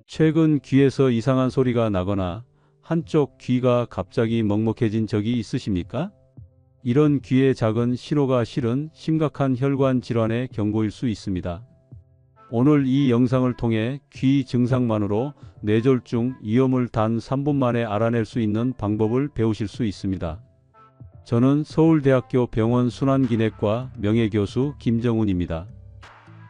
최근 귀에서 이상한 소리가 나거나 한쪽 귀가 갑자기 먹먹해진 적이 있으십니까? 이런 귀의 작은 신호가 실은 심각한 혈관 질환의 경고일 수 있습니다. 오늘 이 영상을 통해 귀 증상만으로 뇌졸중 위험을 단 3분 만에 알아낼 수 있는 방법을 배우실 수 있습니다. 저는 서울대학교 병원 순환기내과 명예교수 김정훈입니다.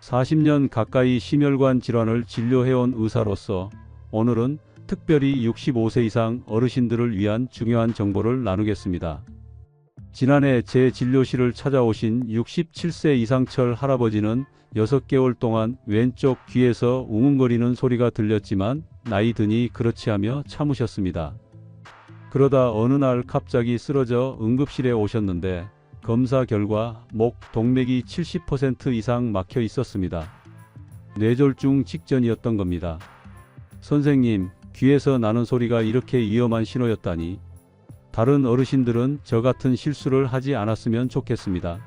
40년 가까이 심혈관 질환을 진료해온 의사로서 오늘은 특별히 65세 이상 어르신들을 위한 중요한 정보를 나누겠습니다. 지난해 제 진료실을 찾아오신 67세 이상철 할아버지는 6개월 동안 왼쪽 귀에서 웅웅거리는 소리가 들렸지만 나이 드니 그렇지 하며 참으셨습니다. 그러다 어느 날 갑자기 쓰러져 응급실에 오셨는데 검사 결과 목 동맥이 70% 이상 막혀 있었습니다. 뇌졸중 직전이었던 겁니다. 선생님, 귀에서 나는 소리가 이렇게 위험한 신호였다니. 다른 어르신들은 저 같은 실수를 하지 않았으면 좋겠습니다.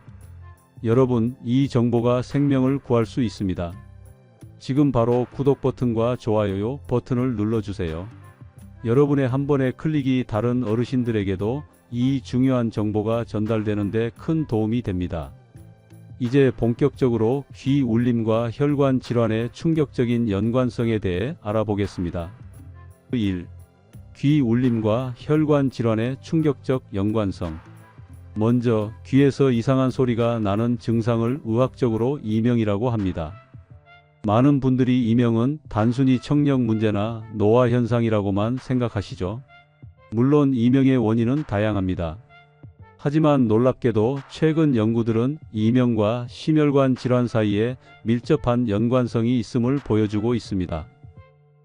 여러분, 이 정보가 생명을 구할 수 있습니다. 지금 바로 구독 버튼과 좋아요 버튼을 눌러주세요. 여러분의 한 번의 클릭이 다른 어르신들에게도 이 중요한 정보가 전달되는 데 큰 도움이 됩니다. 이제 본격적으로 귀 울림과 혈관 질환의 충격적인 연관성에 대해 알아보겠습니다. 1. 귀 울림과 혈관 질환의 충격적 연관성. 먼저 귀에서 이상한 소리가 나는 증상을 의학적으로 이명이라고 합니다. 많은 분들이 이명은 단순히 청력 문제나 노화 현상이라고만 생각하시죠. 물론 이명의 원인은 다양합니다. 하지만 놀랍게도 최근 연구들은 이명과 심혈관 질환 사이에 밀접한 연관성이 있음을 보여주고 있습니다.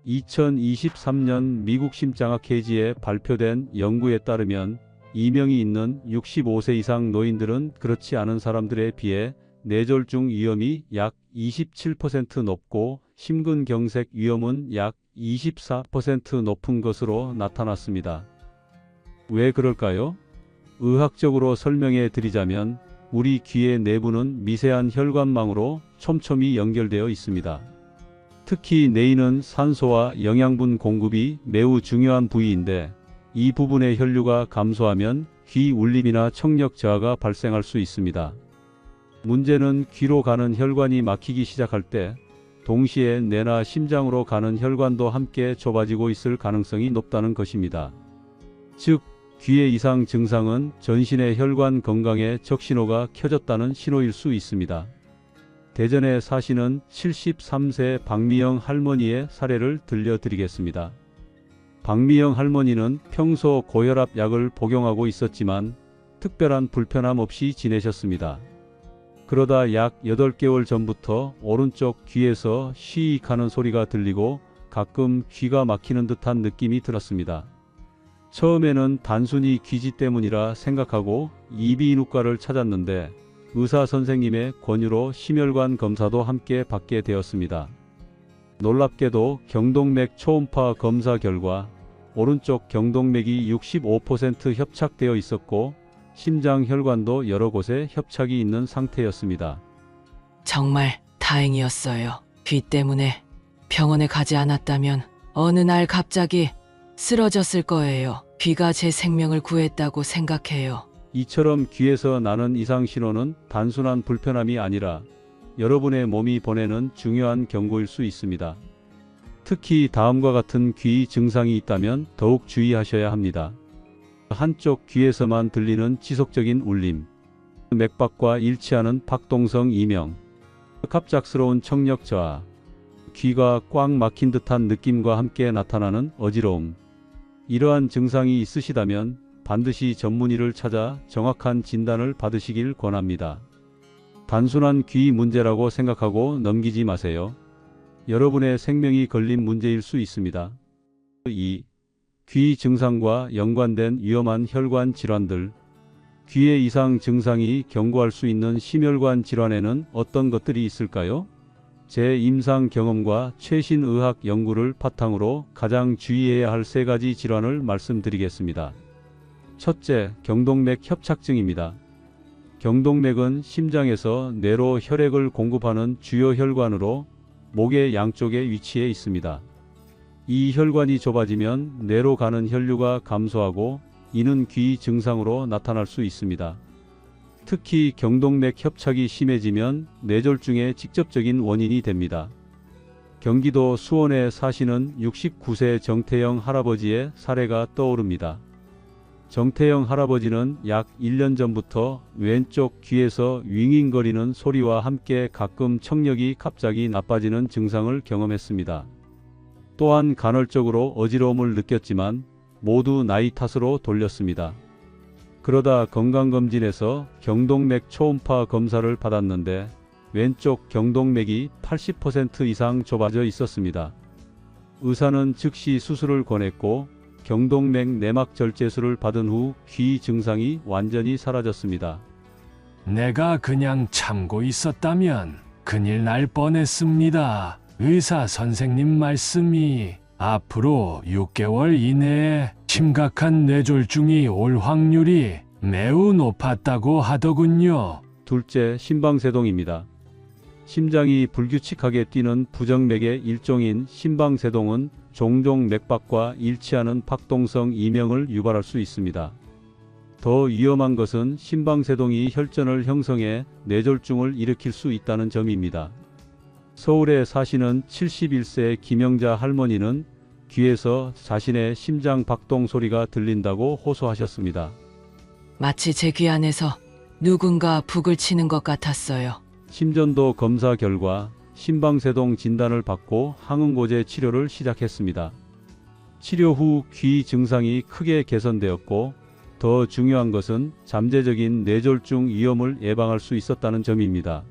2023년 미국 심장학회지에 발표된 연구에 따르면 이명이 있는 65세 이상 노인들은 그렇지 않은 사람들에 비해 뇌졸중 위험이 약 27% 높고 심근경색 위험은 약 24% 높은 것으로 나타났습니다. 왜 그럴까요? 의학적으로 설명해 드리자면 우리 귀의 내부는 미세한 혈관망으로 촘촘히 연결되어 있습니다. 특히 뇌에는 산소와 영양분 공급이 매우 중요한 부위인데 이 부분의 혈류가 감소하면 귀 울림이나 청력 저하가 발생할 수 있습니다. 문제는 귀로 가는 혈관이 막히기 시작할 때 동시에 뇌나 심장으로 가는 혈관도 함께 좁아지고 있을 가능성이 높다는 것입니다. 즉, 귀의 이상 증상은 전신의 혈관 건강에 적신호가 켜졌다는 신호일 수 있습니다. 대전에 사시는 73세 박미영 할머니의 사례를 들려드리겠습니다. 박미영 할머니는 평소 고혈압 약을 복용하고 있었지만 특별한 불편함 없이 지내셨습니다. 그러다 약 8개월 전부터 오른쪽 귀에서 쉬익 하는 소리가 들리고 가끔 귀가 막히는 듯한 느낌이 들었습니다. 처음에는 단순히 귀지 때문이라 생각하고 이비인후과를 찾았는데 의사 선생님의 권유로 심혈관 검사도 함께 받게 되었습니다. 놀랍게도 경동맥 초음파 검사 결과 오른쪽 경동맥이 65% 협착되어 있었고 심장 혈관도 여러 곳에 협착이 있는 상태였습니다. 정말 다행이었어요. 귀 때문에 병원에 가지 않았다면 어느 날 갑자기 쓰러졌을 거예요. 귀가 제 생명을 구했다고 생각해요. 이처럼 귀에서 나는 이상 신호는 단순한 불편함이 아니라 여러분의 몸이 보내는 중요한 경고일 수 있습니다. 특히 다음과 같은 귀 증상이 있다면 더욱 주의하셔야 합니다. 한쪽 귀에서만 들리는 지속적인 울림, 맥박과 일치하는 박동성 이명, 갑작스러운 청력 저하, 귀가 꽉 막힌 듯한 느낌과 함께 나타나는 어지러움. 이러한 증상이 있으시다면 반드시 전문의를 찾아 정확한 진단을 받으시길 권합니다. 단순한 귀 문제라고 생각하고 넘기지 마세요. 여러분의 생명이 걸린 문제일 수 있습니다. 2. 귀 증상과 연관된 위험한 혈관 질환들. 귀의 이상 증상이 경고할 수 있는 심혈관 질환에는 어떤 것들이 있을까요? 제 임상 경험과 최신 의학 연구를 바탕으로 가장 주의해야 할 3가지 질환을 말씀드리겠습니다. 첫째, 경동맥 협착증입니다. 경동맥은 심장에서 뇌로 혈액을 공급하는 주요 혈관으로 목의 양쪽에 위치해 있습니다. 이 혈관이 좁아지면 뇌로 가는 혈류가 감소하고 이는 귀 증상으로 나타날 수 있습니다. 특히 경동맥 협착이 심해지면 뇌졸중의 직접적인 원인이 됩니다. 경기도 수원에 사시는 69세 정태영 할아버지의 사례가 떠오릅니다. 정태영 할아버지는 약 1년 전부터 왼쪽 귀에서 윙윙거리는 소리와 함께 가끔 청력이 갑자기 나빠지는 증상을 경험했습니다. 또한 간헐적으로 어지러움을 느꼈지만 모두 나이 탓으로 돌렸습니다. 그러다 건강검진에서 경동맥 초음파 검사를 받았는데 왼쪽 경동맥이 80% 이상 좁아져 있었습니다. 의사는 즉시 수술을 권했고 경동맥 내막 절제술을 받은 후 귀 증상이 완전히 사라졌습니다. 내가 그냥 참고 있었다면 큰일 날 뻔했습니다. 의사 선생님 말씀이 앞으로 6개월 이내에 심각한 뇌졸중이 올 확률이 매우 높았다고 하더군요. 둘째, 심방세동입니다. 심장이 불규칙하게 뛰는 부정맥의 일종인 심방세동은 종종 맥박과 일치하는 박동성 이명을 유발할 수 있습니다. 더 위험한 것은 심방세동이 혈전을 형성해 뇌졸중을 일으킬 수 있다는 점입니다. 서울에 사시는 71세 김영자 할머니는 귀에서 자신의 심장 박동 소리가 들린다고 호소하셨습니다. 마치 제 귀 안에서 누군가 북을 치는 것 같았어요. 심전도 검사 결과 심방세동 진단을 받고 항응고제 치료를 시작했습니다. 치료 후 귀 증상이 크게 개선되었고 더 중요한 것은 잠재적인 뇌졸중 위험을 예방할 수 있었다는 점입니다.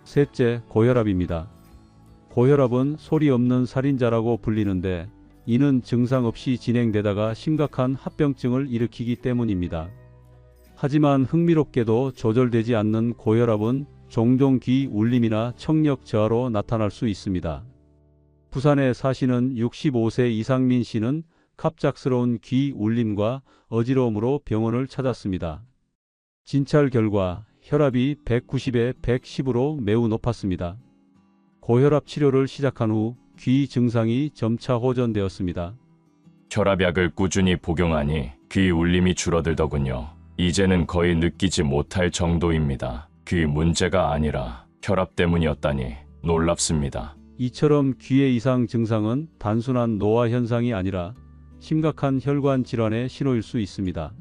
셋째, 고혈압입니다. 고혈압은 소리 없는 살인자라고 불리는데 이는 증상 없이 진행되다가 심각한 합병증을 일으키기 때문입니다. 하지만 흥미롭게도 조절되지 않는 고혈압은 종종 귀 울림이나 청력 저하로 나타날 수 있습니다. 부산에 사시는 65세 이상민 씨는 갑작스러운 귀 울림과 어지러움으로 병원을 찾았습니다. 진찰 결과 혈압이 190에 110으로 매우 높았습니다. 고혈압 치료를 시작한 후 귀 증상이 점차 호전되었습니다. 혈압약을 꾸준히 복용하니 귀 울림이 줄어들더군요. 이제는 거의 느끼지 못할 정도입니다. 귀 문제가 아니라 혈압 때문이었다니 놀랍습니다. 이처럼 귀의 이상 증상은 단순한 노화 현상이 아니라 심각한 혈관 질환의 신호일 수 있습니다.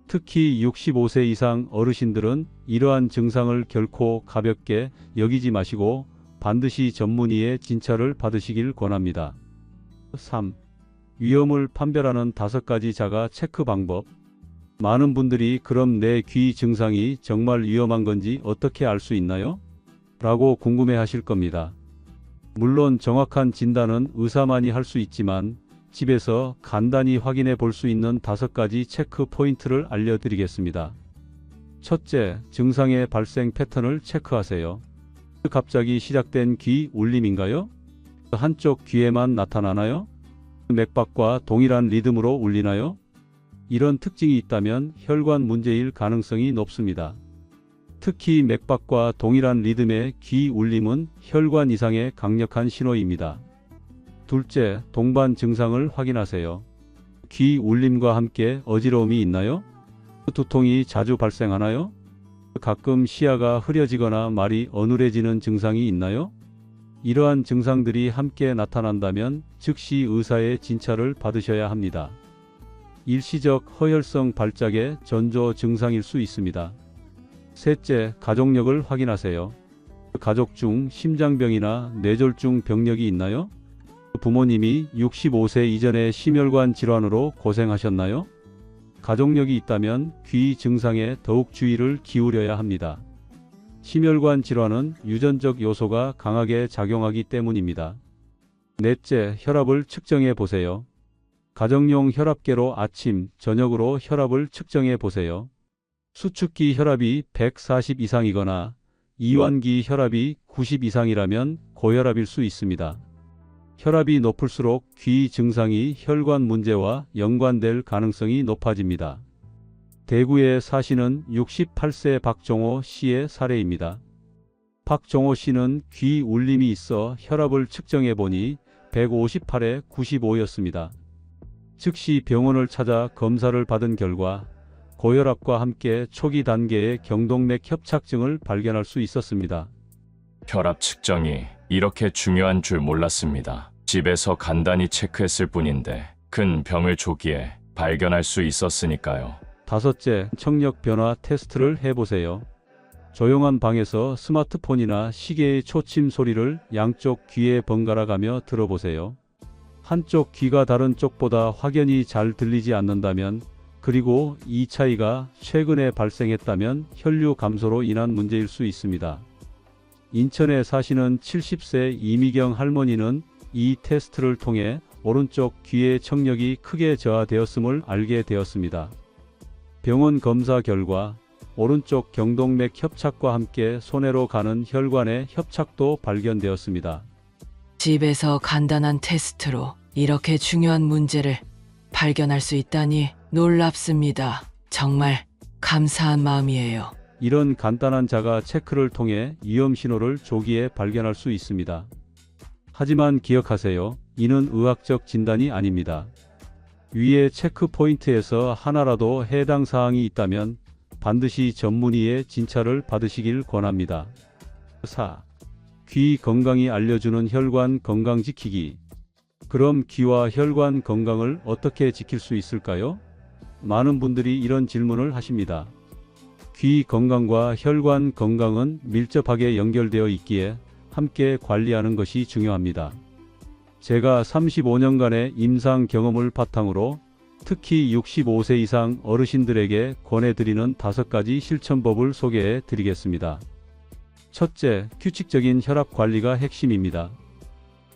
특히 65세 이상 어르신들은 이러한 증상을 결코 가볍게 여기지 마시고 반드시 전문의의 진찰을 받으시길 권합니다. 3. 위험을 판별하는 5가지 자가 체크 방법. 많은 분들이 그럼 내 귀 증상이 정말 위험한 건지 어떻게 알 수 있나요? 라고 궁금해 하실 겁니다. 물론 정확한 진단은 의사만이 할 수 있지만 집에서 간단히 확인해 볼 수 있는 5가지 체크 포인트를 알려드리겠습니다. 첫째, 증상의 발생 패턴을 체크하세요. 갑자기 시작된 귀 울림인가요? 한쪽 귀에만 나타나나요? 맥박과 동일한 리듬으로 울리나요? 이런 특징이 있다면 혈관 문제일 가능성이 높습니다. 특히 맥박과 동일한 리듬의 귀 울림은 혈관 이상의 강력한 신호입니다. 둘째, 동반 증상을 확인하세요. 귀 울림과 함께 어지러움이 있나요? 두통이 자주 발생하나요? 가끔 시야가 흐려지거나 말이 어눌해지는 증상이 있나요? 이러한 증상들이 함께 나타난다면 즉시 의사의 진찰을 받으셔야 합니다. 일시적 허혈성 발작의 전조 증상일 수 있습니다. 셋째, 가족력을 확인하세요. 가족 중 심장병이나 뇌졸중 병력이 있나요? 부모님이 65세 이전에 심혈관 질환으로 고생하셨나요? 가족력이 있다면 귀 증상에 더욱 주의를 기울여야 합니다. 심혈관 질환은 유전적 요소가 강하게 작용하기 때문입니다. 넷째, 혈압을 측정해 보세요. 가정용 혈압계로 아침, 저녁으로 혈압을 측정해 보세요. 수축기 혈압이 140 이상이거나 이완기 혈압이 90 이상이라면 고혈압일 수 있습니다. 혈압이 높을수록 귀 증상이 혈관 문제와 연관될 가능성이 높아집니다. 대구에 사시는 68세 박종호 씨의 사례입니다. 박종호 씨는 귀 울림이 있어 혈압을 측정해 보니 158에 95였습니다. 즉시 병원을 찾아 검사를 받은 결과 고혈압과 함께 초기 단계의 경동맥 협착증을 발견할 수 있었습니다. 혈압 측정이 이렇게 중요한 줄 몰랐습니다. 집에서 간단히 체크했을 뿐인데 큰 병을 조기에 발견할 수 있었으니까요. 다섯째, 청력 변화 테스트를 해보세요. 조용한 방에서 스마트폰이나 시계의 초침 소리를 양쪽 귀에 번갈아 가며 들어보세요. 한쪽 귀가 다른 쪽보다 확연히 잘 들리지 않는다면, 그리고 이 차이가 최근에 발생했다면 혈류 감소로 인한 문제일 수 있습니다. 인천에 사시는 70세 이미경 할머니는 이 테스트를 통해 오른쪽 귀의 청력이 크게 저하되었음을 알게 되었습니다. 병원 검사 결과 오른쪽 경동맥 협착과 함께 손해로 가는 혈관의 협착도 발견되었습니다. 집에서 간단한 테스트로 이렇게 중요한 문제를 발견할 수 있다니 놀랍습니다. 정말 감사한 마음이에요. 이런 간단한 자가 체크를 통해 위험 신호를 조기에 발견할 수 있습니다. 하지만 기억하세요. 이는 의학적 진단이 아닙니다. 위의 체크 포인트에서 하나라도 해당 사항이 있다면 반드시 전문의의 진찰을 받으시길 권합니다. 4. 귀 건강이 알려주는 혈관 건강 지키기. 그럼 귀와 혈관 건강을 어떻게 지킬 수 있을까요? 많은 분들이 이런 질문을 하십니다. 귀 건강과 혈관 건강은 밀접하게 연결되어 있기에 함께 관리하는 것이 중요합니다. 제가 35년간의 임상 경험을 바탕으로 특히 65세 이상 어르신들에게 권해드리는 5가지 실천법을 소개해 드리겠습니다. 첫째, 규칙적인 혈압 관리가 핵심입니다.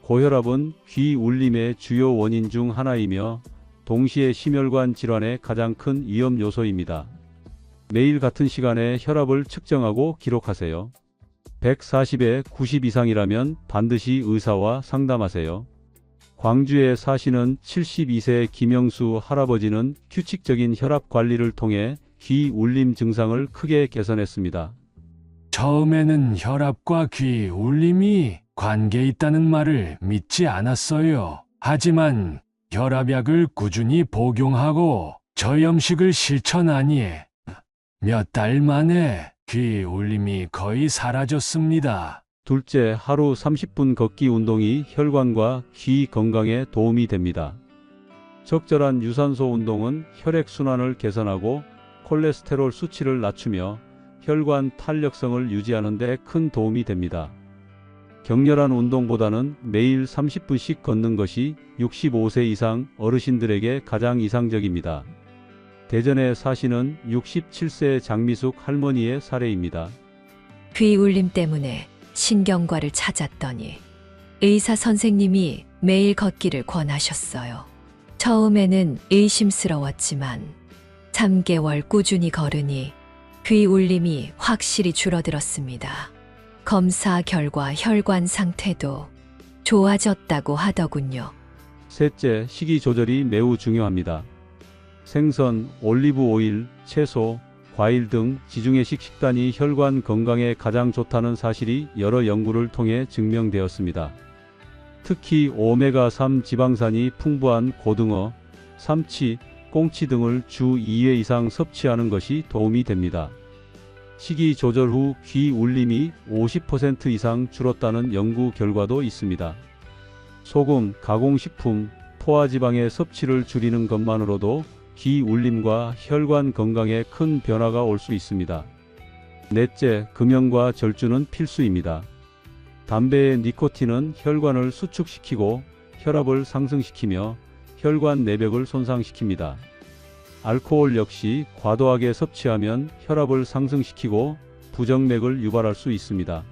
고혈압은 귀 울림의 주요 원인 중 하나이며 동시에 심혈관 질환의 가장 큰 위험 요소입니다. 매일 같은 시간에 혈압을 측정하고 기록하세요. 140에 90 이상이라면 반드시 의사와 상담하세요. 광주에 사시는 72세 김영수 할아버지는 규칙적인 혈압 관리를 통해 귀 울림 증상을 크게 개선했습니다. 처음에는 혈압과 귀 울림이 관계 있다는 말을 믿지 않았어요. 하지만 혈압약을 꾸준히 복용하고 저염식을 실천하니 몇 달 만에 귀 울림이 거의 사라졌습니다. 둘째, 하루 30분 걷기 운동이 혈관과 귀 건강에 도움이 됩니다. 적절한 유산소 운동은 혈액순환을 개선하고 콜레스테롤 수치를 낮추며 혈관 탄력성을 유지하는 데 큰 도움이 됩니다. 격렬한 운동보다는 매일 30분씩 걷는 것이 65세 이상 어르신들에게 가장 이상적입니다. 대전에 사시는 67세 장미숙 할머니의 사례입니다. 귀 울림 때문에 신경과를 찾았더니 의사 선생님이 매일 걷기를 권하셨어요. 처음에는 의심스러웠지만 3개월 꾸준히 걸으니 귀 울림이 확실히 줄어들었습니다. 검사 결과 혈관 상태도 좋아졌다고 하더군요. 셋째, 식이 조절이 매우 중요합니다. 생선, 올리브 오일, 채소, 과일 등 지중해식 식단이 혈관 건강에 가장 좋다는 사실이 여러 연구를 통해 증명되었습니다. 특히 오메가3 지방산이 풍부한 고등어, 삼치, 꽁치 등을 주 2회 이상 섭취하는 것이 도움이 됩니다. 식이 조절 후 귀 울림이 50% 이상 줄었다는 연구 결과도 있습니다. 소금, 가공식품, 포화지방의 섭취를 줄이는 것만으로도 귀 울림과 혈관 건강에 큰 변화가 올 수 있습니다. 넷째, 금연과 절주는 필수입니다. 담배의 니코틴은 혈관을 수축시키고 혈압을 상승시키며 혈관 내벽을 손상시킵니다. 알코올 역시 과도하게 섭취하면 혈압을 상승시키고 부정맥을 유발할 수 있습니다.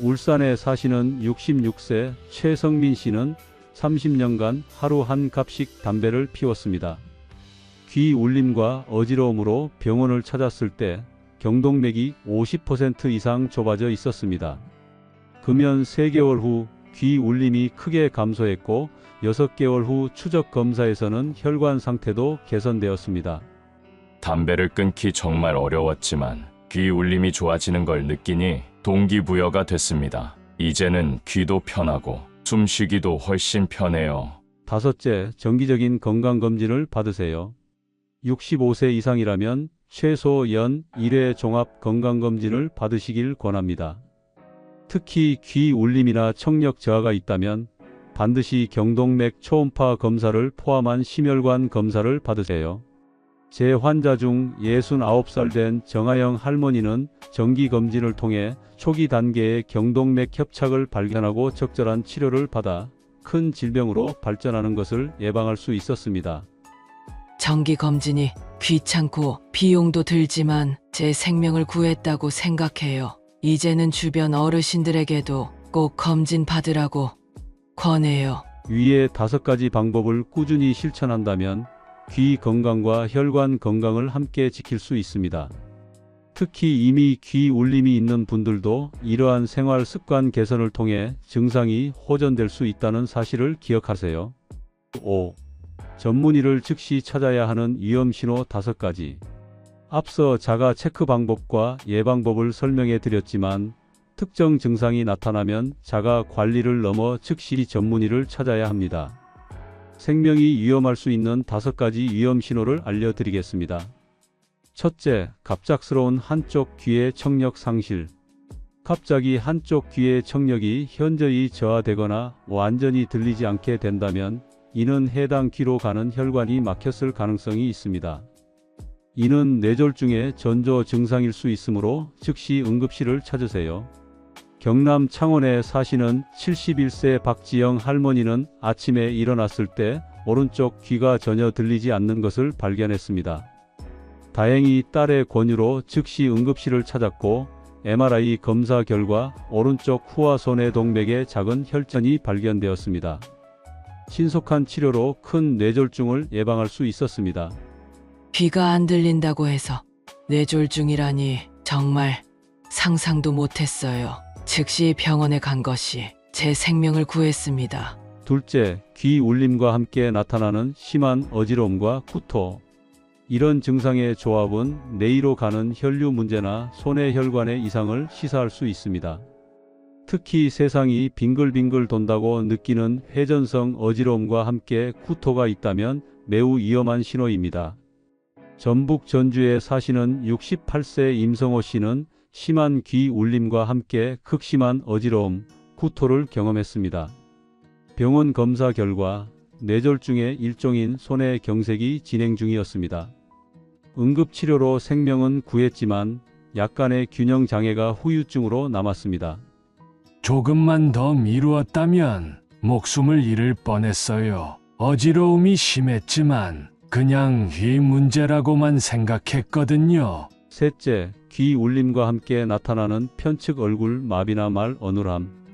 울산에 사시는 66세 최성민 씨는 30년간 하루 한 갑씩 담배를 피웠습니다. 귀 울림과 어지러움으로 병원을 찾았을 때 경동맥이 50% 이상 좁아져 있었습니다. 금연 3개월 후 귀 울림이 크게 감소했고 6개월 후 추적 검사에서는 혈관 상태도 개선되었습니다. 담배를 끊기 정말 어려웠지만 귀 울림이 좋아지는 걸 느끼니 동기부여가 됐습니다. 이제는 귀도 편하고 숨쉬기도 훨씬 편해요. 다섯째, 정기적인 건강검진을 받으세요. 65세 이상이라면 최소 연 1회 종합 건강검진을 받으시길 권합니다. 특히 귀 울림이나 청력 저하가 있다면 반드시 경동맥 초음파 검사를 포함한 심혈관 검사를 받으세요. 제 환자 중 69살 된 정아영 할머니는 정기검진을 통해 초기 단계의 경동맥 협착을 발견하고 적절한 치료를 받아 큰 질병으로 발전하는 것을 예방할 수 있었습니다. 정기 검진이 귀찮고 비용도 들지만 제 생명을 구했다고 생각해요. 이제는 주변 어르신들에게도 꼭 검진 받으라고 권해요. 위의 5가지 방법을 꾸준히 실천한다면 귀 건강과 혈관 건강을 함께 지킬 수 있습니다. 특히 이미 귀 울림이 있는 분들도 이러한 생활 습관 개선을 통해 증상이 호전될 수 있다는 사실을 기억하세요. 5. 전문의를 즉시 찾아야 하는 위험 신호 5가지. 앞서 자가 체크 방법과 예방법을 설명해 드렸지만 특정 증상이 나타나면 자가 관리를 넘어 즉시 전문의를 찾아야 합니다. 생명이 위험할 수 있는 5가지 위험 신호를 알려드리겠습니다. 첫째, 갑작스러운 한쪽 귀의 청력 상실. 갑자기 한쪽 귀의 청력이 현저히 저하되거나 완전히 들리지 않게 된다면 이는 해당 귀로 가는 혈관이 막혔을 가능성이 있습니다. 이는 뇌졸중의 전조 증상일 수 있으므로 즉시 응급실을 찾으세요. 경남 창원에 사시는 71세 박지영 할머니는 아침에 일어났을 때 오른쪽 귀가 전혀 들리지 않는 것을 발견했습니다. 다행히 딸의 권유로 즉시 응급실을 찾았고 MRI 검사 결과 오른쪽 후하 손해동맥에 작은 혈전이 발견되었습니다. 신속한 치료로 큰 뇌졸중을 예방할 수 있었습니다. 귀가 안 들린다고 해서 뇌졸중이라니 정말 상상도 못했어요. 즉시 병원에 간 것이 제 생명을 구했습니다. 둘째, 귀 울림과 함께 나타나는 심한 어지러움과 구토. 이런 증상의 조합은 뇌로 가는 혈류 문제나 손해 혈관의 이상을 시사할 수 있습니다. 특히 세상이 빙글빙글 돈다고 느끼는 회전성 어지러움과 함께 구토가 있다면 매우 위험한 신호입니다. 전북 전주에 사시는 68세 임성호 씨는 심한 귀 울림과 함께 극심한 어지러움, 구토를 경험했습니다. 병원 검사 결과 뇌졸중의 일종인 손해경색이 진행 중이었습니다. 응급치료로 생명은 구했지만 약간의 균형 장애가 후유증으로 남았습니다. 조금만 더 미루었다면 목숨을 잃을 뻔했어요. 어지러움이 심했지만 그냥 귀 문제라고만 생각했거든요. 셋째, 귀 울림과 함께 나타나는 편측 얼굴 마비나 말 어눌함.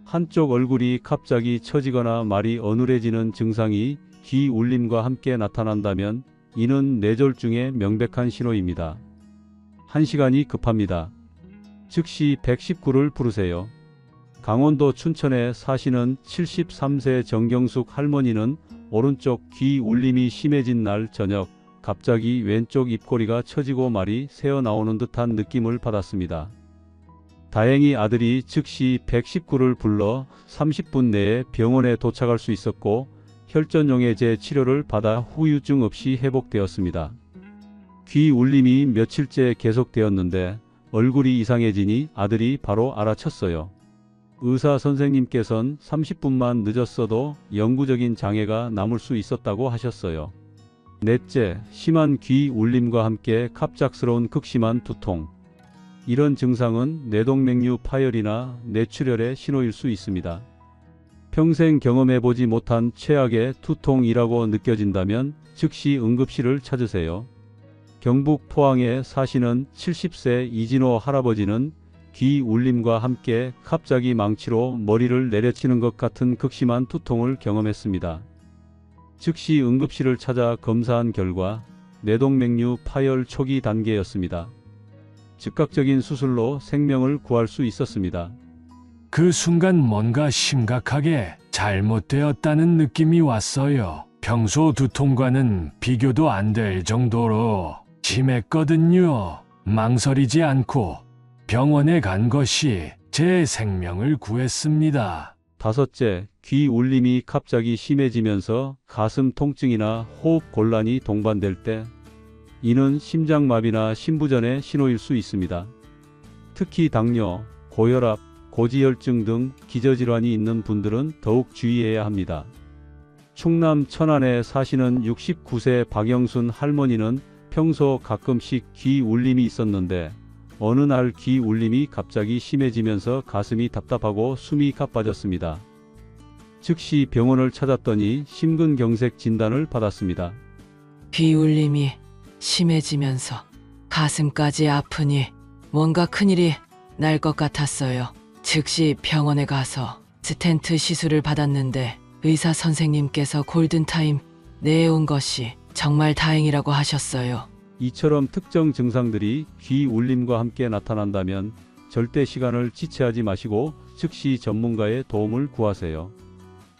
한쪽 얼굴이 갑자기 처지거나 말이 어눌해지는 증상이 귀 울림과 함께 나타난다면 이는 뇌졸중의 명백한 신호입니다. 1시간이 급합니다. 즉시 119를 부르세요. 강원도 춘천에 사시는 73세 정경숙 할머니는 오른쪽 귀 울림이 심해진 날 저녁 갑자기 왼쪽 입꼬리가 처지고 말이 새어나오는 듯한 느낌을 받았습니다. 다행히 아들이 즉시 119를 불러 30분 내에 병원에 도착할 수 있었고 혈전용해제 치료를 받아 후유증 없이 회복되었습니다. 귀 울림이 며칠째 계속되었는데 얼굴이 이상해지니 아들이 바로 알아챘어요. 의사 선생님께선 30분만 늦었어도 영구적인 장애가 남을 수 있었다고 하셨어요. 넷째, 심한 귀 울림과 함께 갑작스러운 극심한 두통. 이런 증상은 뇌동맥류 파열이나 뇌출혈의 신호일 수 있습니다. 평생 경험해보지 못한 최악의 두통이라고 느껴진다면 즉시 응급실을 찾으세요. 경북 포항에 사시는 70세 이진호 할아버지는 귀 울림과 함께 갑자기 망치로 머리를 내려치는 것 같은 극심한 두통을 경험했습니다. 즉시 응급실을 찾아 검사한 결과 뇌동맥류 파열 초기 단계였습니다. 즉각적인 수술로 생명을 구할 수 있었습니다. 그 순간 뭔가 심각하게 잘못되었다는 느낌이 왔어요. 평소 두통과는 비교도 안 될 정도로 심했거든요. 망설이지 않고 병원에 간 것이 제 생명을 구했습니다. 5째, 귀 울림이 갑자기 심해지면서 가슴 통증이나 호흡 곤란이 동반될 때, 이는 심장마비나 심부전의 신호일 수 있습니다. 특히 당뇨, 고혈압, 고지혈증 등 기저질환이 있는 분들은 더욱 주의해야 합니다. 충남 천안에 사시는 69세 박영순 할머니는 평소 가끔씩 귀 울림이 있었는데 어느 날 귀 울림이 갑자기 심해지면서 가슴이 답답하고 숨이 가빠졌습니다. 즉시 병원을 찾았더니 심근경색 진단을 받았습니다. 귀 울림이 심해지면서 가슴까지 아프니 뭔가 큰일이 날 것 같았어요. 즉시 병원에 가서 스텐트 시술을 받았는데 의사 선생님께서 골든타임 내에 온 것이 정말 다행이라고 하셨어요. 이처럼 특정 증상들이 귀 울림과 함께 나타난다면 절대 시간을 지체하지 마시고 즉시 전문가의 도움을 구하세요.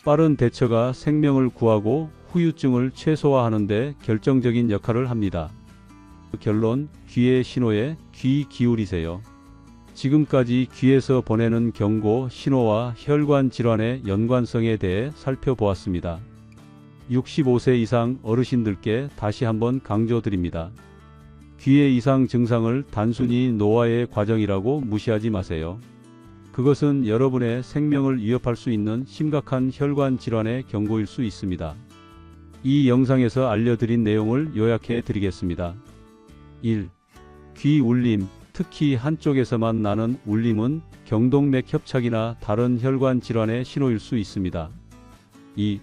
빠른 대처가 생명을 구하고 후유증을 최소화하는 데 결정적인 역할을 합니다. 결론, 귀의 신호에 귀 기울이세요. 지금까지 귀에서 보내는 경고, 신호와 혈관 질환의 연관성에 대해 살펴보았습니다. 65세 이상 어르신들께 다시 한번 강조드립니다. 귀의 이상 증상을 단순히 노화의 과정이라고 무시하지 마세요. 그것은 여러분의 생명을 위협할 수 있는 심각한 혈관 질환의 경고일 수 있습니다. 이 영상에서 알려드린 내용을 요약해 드리겠습니다. 1. 귀 울림, 특히 한쪽에서만 나는 울림은 경동맥 협착이나 다른 혈관 질환의 신호일 수 있습니다. 2.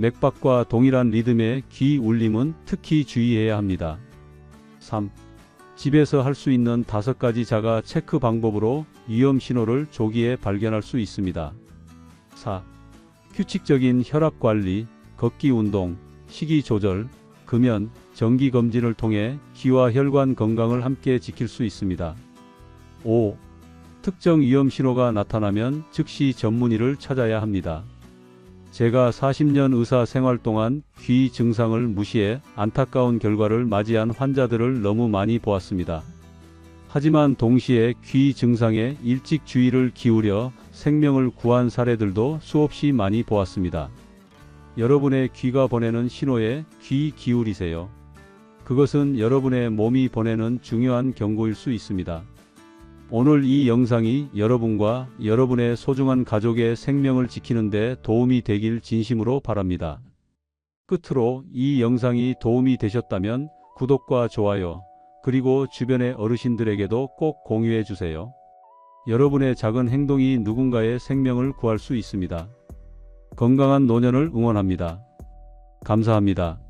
맥박과 동일한 리듬의 귀 울림은 특히 주의해야 합니다. 3. 집에서 할 수 있는 5가지 자가 체크 방법으로 위험 신호를 조기에 발견할 수 있습니다. 4. 규칙적인 혈압 관리, 걷기 운동, 식이 조절, 금연, 정기 검진을 통해 귀와 혈관 건강을 함께 지킬 수 있습니다. 5. 특정 위험 신호가 나타나면 즉시 전문의를 찾아야 합니다. 제가 40년 의사 생활 동안 귀 증상을 무시해 안타까운 결과를 맞이한 환자들을 너무 많이 보았습니다. 하지만 동시에 귀 증상에 일찍 주의를 기울여 생명을 구한 사례들도 수없이 많이 보았습니다. 여러분의 귀가 보내는 신호에 귀 기울이세요. 그것은 여러분의 몸이 보내는 중요한 경고일 수 있습니다. 오늘 이 영상이 여러분과 여러분의 소중한 가족의 생명을 지키는 데 도움이 되길 진심으로 바랍니다. 끝으로 이 영상이 도움이 되셨다면 구독과 좋아요, 그리고 주변의 어르신들에게도 꼭 공유해 주세요. 여러분의 작은 행동이 누군가의 생명을 구할 수 있습니다. 건강한 노년을 응원합니다. 감사합니다.